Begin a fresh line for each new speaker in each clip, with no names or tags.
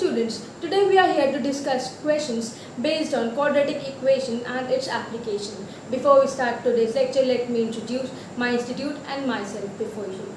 students, today we are here to discuss questions based on quadratic equation and its application. Before we start today's lecture, let me introduce my institute and myself before you.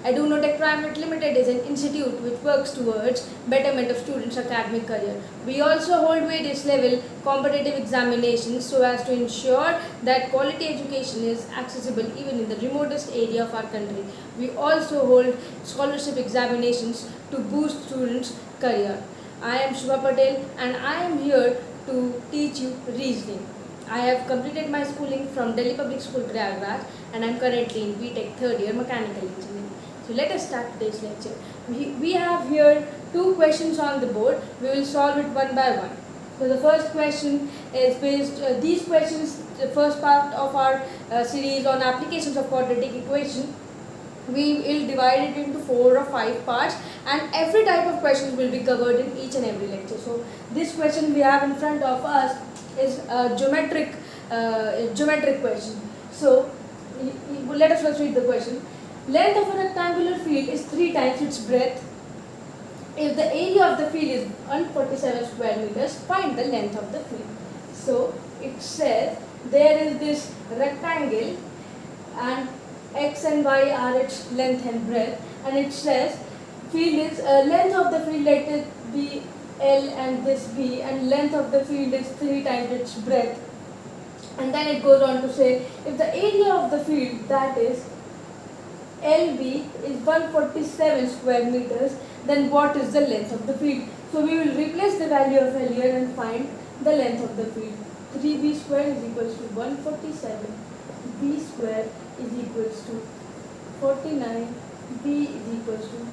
EduNotech Private Limited is an institute which works towards betterment of students' academic career. We also hold various level competitive examinations so as to ensure that quality education is accessible even in the remotest area of our country. We also hold scholarship examinations to boost students' career. I am Shubha Patel and I am here to teach you reasoning. I have completed my schooling from Delhi Public School, Prayagraj, and I am currently in BTech third year Mechanical Engineering. So let us start today's lecture. We have here two questions on the board. We will solve it one by one. So the first question is based, these questions, the first part of our series on applications of quadratic equation. We will divide it into 4 or 5 parts and every type of questions will be covered in each and every lecture. So this question we have in front of us is a geometric question. So let us first read the question. Length of a rectangular field is 3 times its breadth. If the area of the field is 147 square meters, find the length of the field. So it says there is this rectangle and x and y are its length and breadth, and it says field is length of the field, let it be L and this B, and length of the field is 3 times its breadth. And then it goes on to say if the area of the field, that is LB, is 147 square meters, then what is the length of the field? So we will replace the value of L here and find the length of the field. 3b square is equals to 147, b square is equals to 49, b is equals to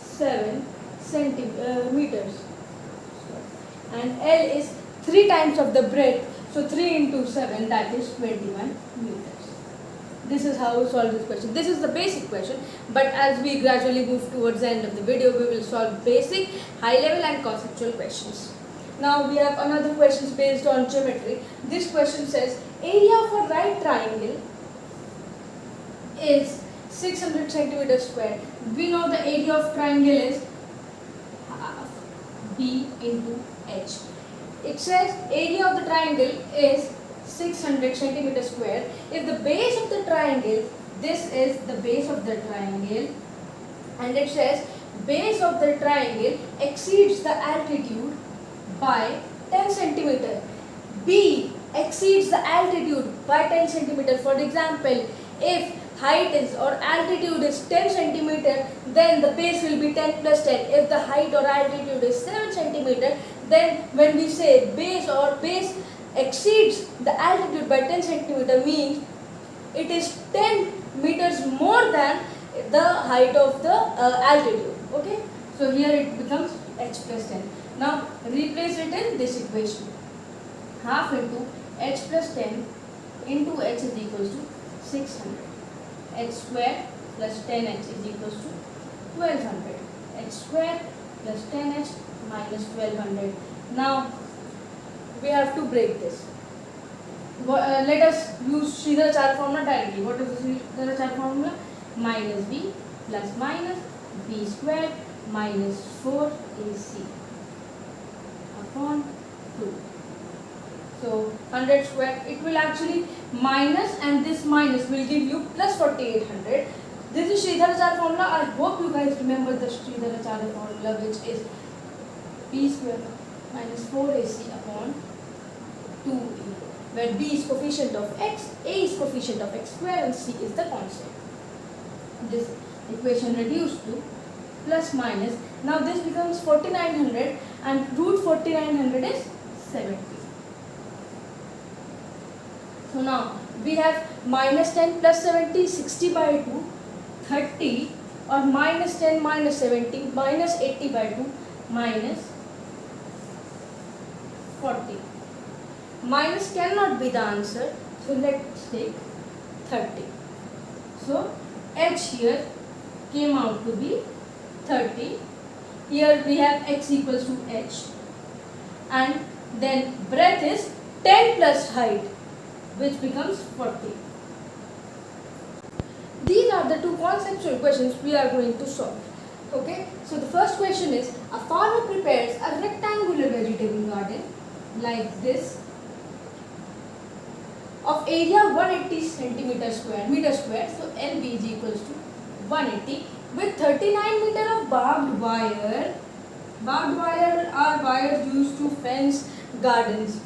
7 centimeters, and L is 3 times of the breadth, so 3 into 7, that is 21 meters. This is how we solve this question. This is the basic question, but as we gradually move towards the end of the video, we will solve basic, high level and conceptual questions. Now we have another question based on geometry. This question says area of a right triangle is 600 centimeters square. We know the area of triangle is half b into h. It says area of the triangle is 600 centimeters square. If the base of the triangle, this is the base of the triangle, and it says base of the triangle exceeds the altitude by 10 centimeter. B exceeds the altitude by 10 centimeter. For example, if height is or altitude is 10 centimeter, then the base will be 10 plus 10. If the height or altitude is 7 centimeter, then when we say base or base exceeds the altitude by 10 centimeter, means it is 10 meters more than the height of the altitude. Okay, so here it becomes h plus 10. Now replace it in this equation. Half into h plus 10 into h is equals to 600. H square plus 10h is equals to 1200. H square plus 10h minus 1200. Now we have to break this. Let us use Sridharacharya formula directly. What is the Sridharacharya formula? Minus b plus minus b square minus 4ac upon 2. So 100 square, it will actually minus, and this minus will give you plus 4800. This is Sridharacharya formula. I hope you guys remember the Sridharacharya formula, which is b square minus 4ac upon 2e, where b is coefficient of x, a is coefficient of x square, and c is the constant. This equation reduced to plus minus. Now this becomes 4900, and root 4900 is 70. So now we have minus 10 plus 70, 60 by 2, 30, or minus 10 minus 70, minus 80 by 2, minus 40. Minus cannot be the answer, so let's take 30. So h here came out to be 30. Here we have x equals to h, and then breadth is 10 plus height, which becomes 40. These are the two conceptual questions we are going to solve. Okay, so the first question is, a farmer prepares a rectangular vegetable garden like this of area 180 meter square, so LB is equals to 180 with 39 meter of barbed wire. Barbed wire are wires used to fence gardens.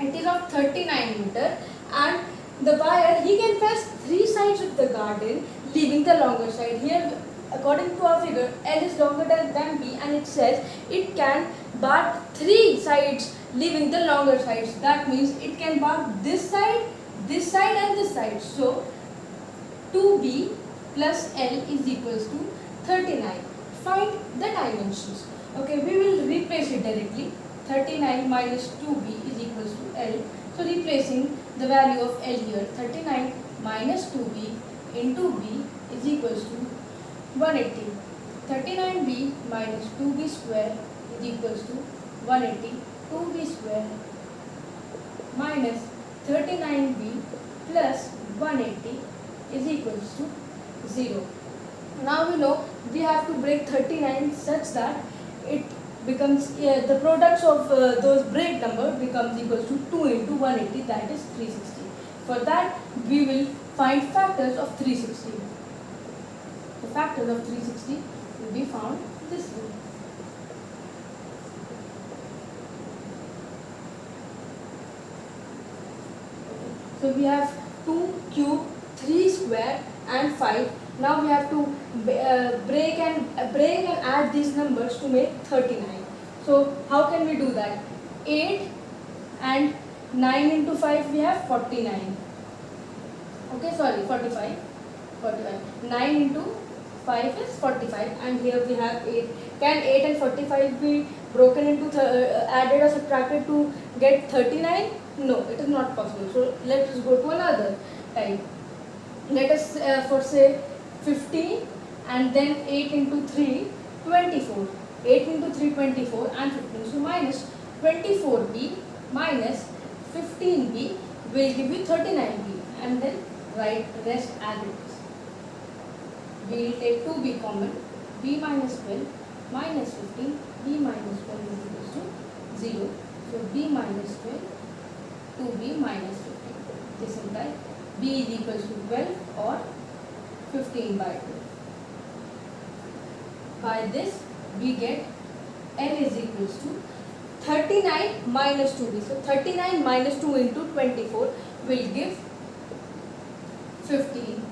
It is of 39 meter, and the wire, he can fence 3 sides of the garden, leaving the longer side. Here, according to our figure, L is longer than B, and it says it can bark 3 sides, leaving the longer sides. That means it can bark this side and this side. So 2B plus L is equals to 39. Find the dimensions. Okay, we will replace it directly. 39 minus 2B is equals to L. So replacing the value of L here, 39 minus 2B into B is equals to 180. 39B minus 2B square is equals to 180. 2B square minus 39B plus 180 is equals to 0. Now we know we have to break 39 such that it becomes, the products of those break number becomes equals to 2 into 180, that is 360. For that we will find factors of 360. The factors of 360 will be found this way. So we have 2 cube, 3 square and 5. Now we have to break and add these numbers to make 39. So how can we do that? 8 and 9 into 5 we have 49. Okay, sorry, 45. 9 into 5 is 45, and here we have 8. Can 8 and 45 be broken into added or subtracted to get 39? No, it is not possible. So let us go to another type. Let us for say 15, and then 8 into 3, 24. 8 into 3, 24 and 15. So minus 24b minus 15b will give you 39b, and then write rest as it is. We will take 2b common. B minus 12 minus 15, b minus 12 is equals to 0. So b minus 12, 2b minus 15. This implies b is equals to 12 or 15 by 2. By this we get L is equals to 39 minus 2b. So 39 minus 2 into 24 will give 15,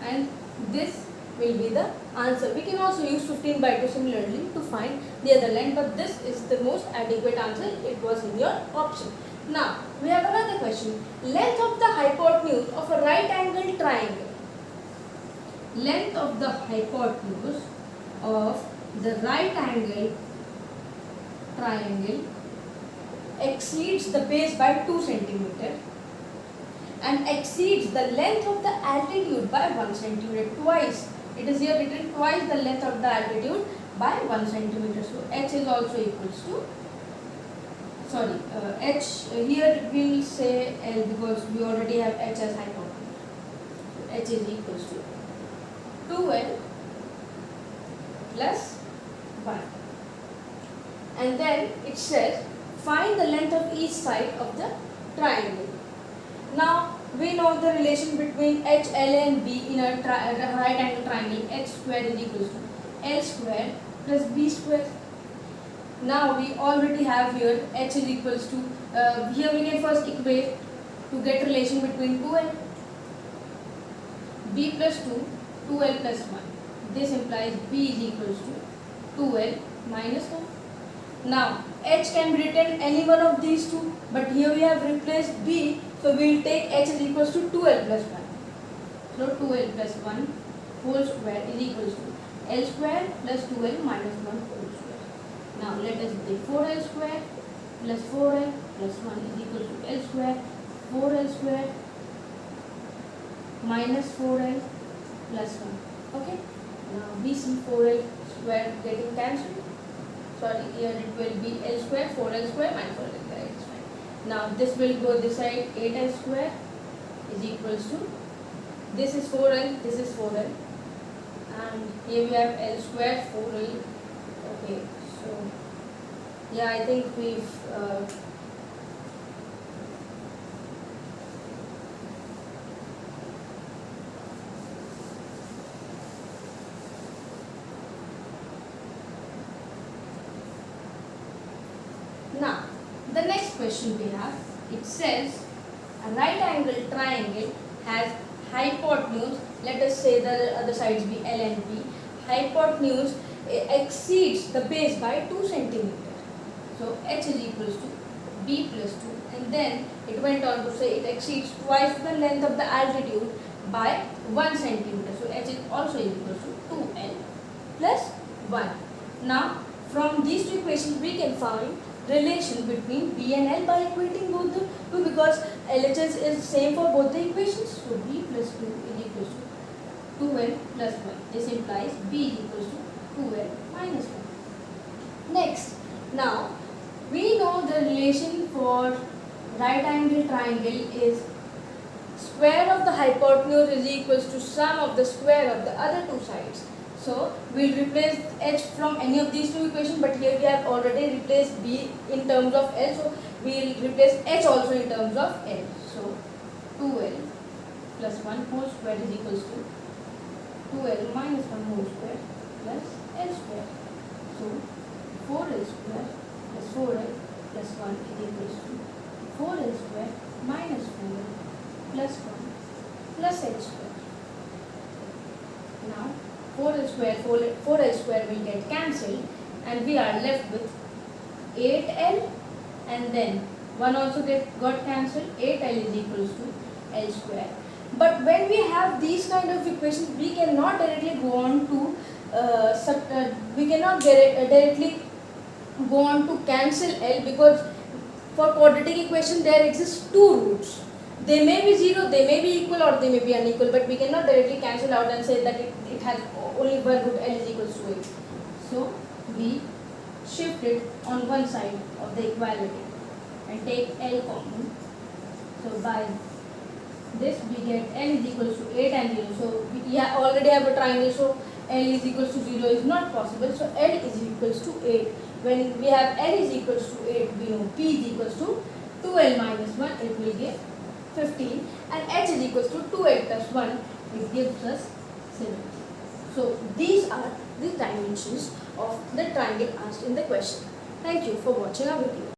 and this will be the answer. We can also use 15 by 2 similarly to find the other length, but this is the most adequate answer. It was in your option. Now we have another question. Length of the hypotenuse of a right angled triangle. Length of the hypotenuse of the right angled triangle exceeds the base by 2 cm and exceeds the length of the altitude by 1 cm. Twice. It is here written twice the length of the altitude by 1 cm. So h is also equals to, h here we will say L because we already have h as hypotenuse. So h is equals to 2L plus 1. And then it says find the length of each side of the triangle. Now we know the relation between h, L and b in a right angle triangle. H square is equals to L square plus b square. Now we already have here h is equals to, here we can first equate to get relation between 2L. b plus 2, 2L plus 1. This implies b is equals to 2L minus 1. Now h can be written any one of these two, but here we have replaced b, so we will take h is equals to 2L plus 1. So 2L plus 1 whole square is equals to L square plus 2L minus 1 whole square. Now let us take 4L square plus 4L plus 1 is equals to L square, 4L square minus 4L plus 1. Okay. Now we see 4L square getting cancelled. Sorry, here it will be L square, 4L square minus 4L square. It's fine. Now this will go this side. 8L square is equals to, this is 4L, this is 4L and here we have L square 4L. Okay, so yeah, I think we've now the next question we have, it says a right angle triangle has hypotenuse, let us say the other sides be L and B, hypotenuse exceeds the base by 2 centimeter. So h is equals to b plus 2, and then it went on to say it exceeds twice the length of the altitude by 1 centimeter. So h is also equals to 2l plus 1. Now from these two equations we can find relation between b and l by equating both the two, because LHS is same for both the equations. So b plus 2 is equals to 2l plus 1. This implies b is equals to 2l minus 1. Next, now we know the relation for right angle triangle is square of the hypotenuse is equals to sum of the square of the other two sides. So we'll replace h from any of these two equations, but here we have already replaced b in terms of l, so we'll replace h also in terms of l. So 2l plus 1 whole square is equals to 2l minus 1 whole square plus l square. So 4l square plus 4l plus 1 is equals to 4l square minus 4l plus 1 plus h square. Now 4l square will get cancelled, and we are left with 8l, and then 1 also got cancelled. 8l is equals to l square. But when we have these kind of equations, we cannot directly go on to directly go on to cancel l, because for quadratic equation there exist two roots. They may be 0, they may be equal, or they may be unequal, but we cannot directly cancel out and say that it has only one root, l is equals to 8. So we shift it on one side of the equality and take l common. So by this we get l is equals to 8 and 0. So we already have a triangle, so l is equals to 0 is not possible. So l is equals to 8. When we have l is equals to 8, we know p is equals to 2l minus 1, it will give 15, and h is equals to 2l plus 1, it gives us 7. So these are the dimensions of the triangle asked in the question. Thank you for watching our video.